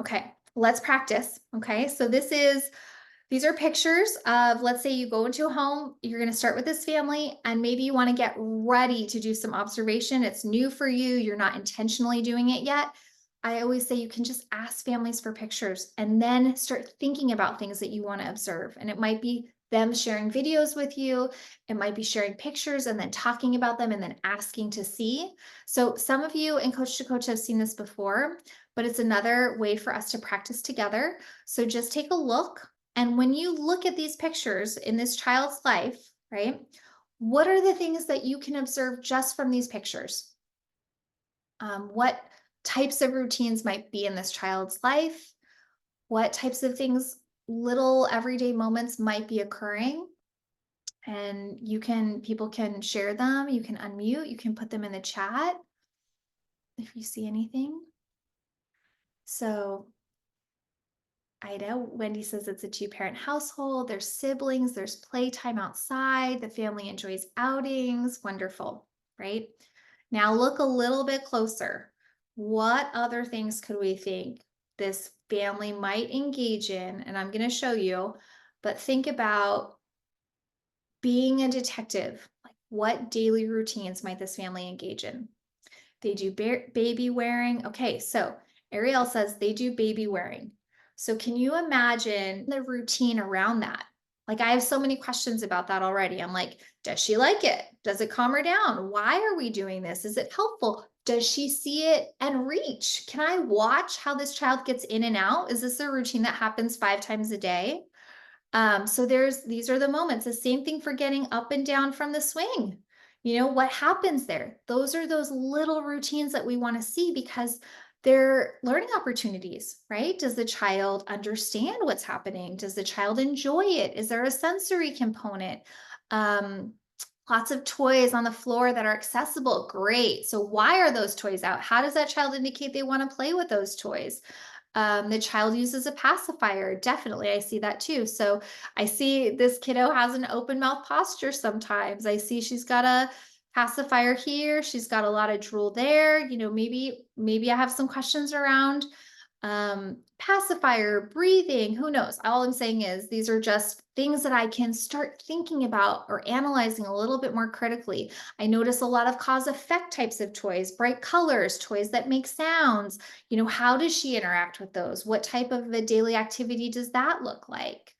Okay, let's practice. Okay, so these are pictures of, let's say you go into a home, you're going to start with this family, and maybe you want to get ready to do some observation. It's new for you, you're not intentionally doing it yet. I always say you can just ask families for pictures and then start thinking about things that you want to observe. And it might be them sharing videos with you, it might be sharing pictures and then talking about them and then asking to see. So, some of you in Coach to Coach have seen this before, but it's another way for us to practice together. So, just take a look, and when you look at these pictures in this child's life, right, what are the things that you can observe just from these pictures? What types of routines might be in this child's life? What types of things, little everyday moments might be occurring? And people can share them, you can unmute, you can put them in the chat if you see anything. So I know Wendy says it's a two-parent household. There's siblings, there's playtime outside. The family enjoys outings. Wonderful, right? Now look a little bit closer. What other things could we think this family might engage in? And I'm going to show you, but think about being a detective. Like, what daily routines might this family engage in? They do baby wearing. Okay, so Ariel says they do baby wearing. So can you imagine the routine around that? Like, I have so many questions about that already. I'm like, does she like it? Does it calm her down? Why are we doing this? Is it helpful? Does she see it and reach? Can I watch how this child gets in and out? Is this a routine that happens 5 times a day? So these are the moments. The same thing for getting up and down from the swing. You know, what happens there? Those are those little routines that we want to see because they're learning opportunities, right? Does the child understand what's happening? Does the child enjoy it? Is there a sensory component? Um, Lots of toys on the floor that are accessible. Great. So why are those toys out? How does that child indicate they want to play with those toys? The child uses a pacifier. Definitely, I see that too. So I see this kiddo has an open mouth posture sometimes. I see she's got a pacifier here. She's got a lot of drool there. You know, maybe I have some questions around pacifier, breathing, who knows? All I'm saying is these are just things that I can start thinking about or analyzing a little bit more critically. I notice a lot of cause effect types of toys, bright colors, toys that make sounds. You know, how does she interact with those? What type of a daily activity does that look like?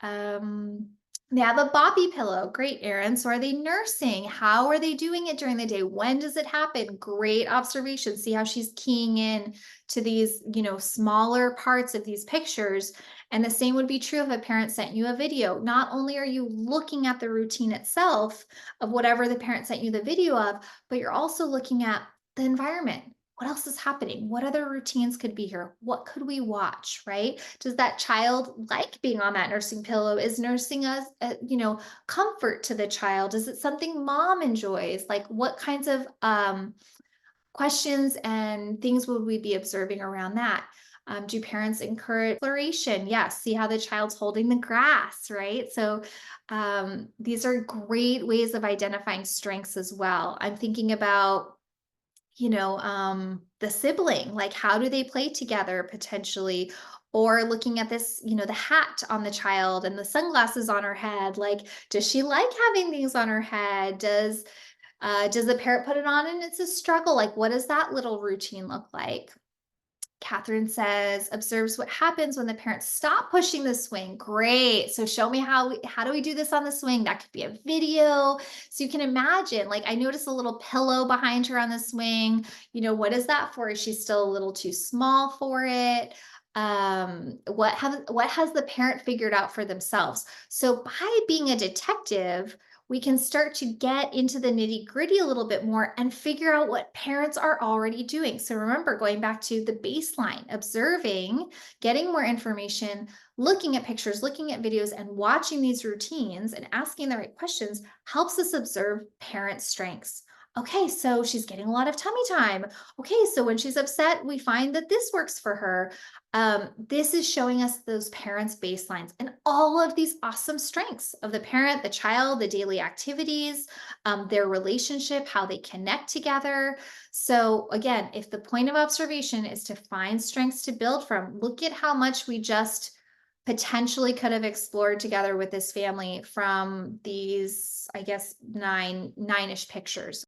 Um, they have a boppy pillow. Great, Erin. So are they nursing? How are they doing it during the day? When does it happen? Great observation. See how she's keying in to these, smaller parts of these pictures. And the same would be true if a parent sent you a video. Not only are you looking at the routine itself of whatever the parent sent you the video of, but you're also looking at the environment. What else is happening? What other routines could be here? What could we watch, right? Does that child like being on that nursing pillow? Is nursing comfort to the child? Is it something mom enjoys? Like, what kinds of questions and things would we be observing around that? Do parents encourage exploration? Yes. See how the child's holding the grass, right? So these are great ways of identifying strengths as well. I'm thinking about the sibling, like how do they play together potentially? Or looking at this, the hat on the child and the sunglasses on her head. Like, does she like having things on her head? Does the parent put it on and it's a struggle? Like, what does that little routine look like? Catherine says, observes what happens when the parents stop pushing the swing. Great. So show me how do we do this on the swing? That could be a video. So you can imagine, like, I noticed a little pillow behind her on the swing. What is that for? Is she still a little too small for it? What has the parent figured out for themselves? So by being a detective, we can start to get into the nitty gritty a little bit more and figure out what parents are already doing. So remember, going back to the baseline, observing, getting more information, looking at pictures, looking at videos, and watching these routines and asking the right questions helps us observe parent strengths. Okay, so she's getting a lot of tummy time. Okay, so when she's upset, we find that this works for her. This is showing us those parents' baselines and all of these awesome strengths of the parent, the child, the daily activities, their relationship, how they connect together. So, again, if the point of observation is to find strengths to build from, look at how much we just potentially could have explored together with this family from these, I guess, nine-ish pictures.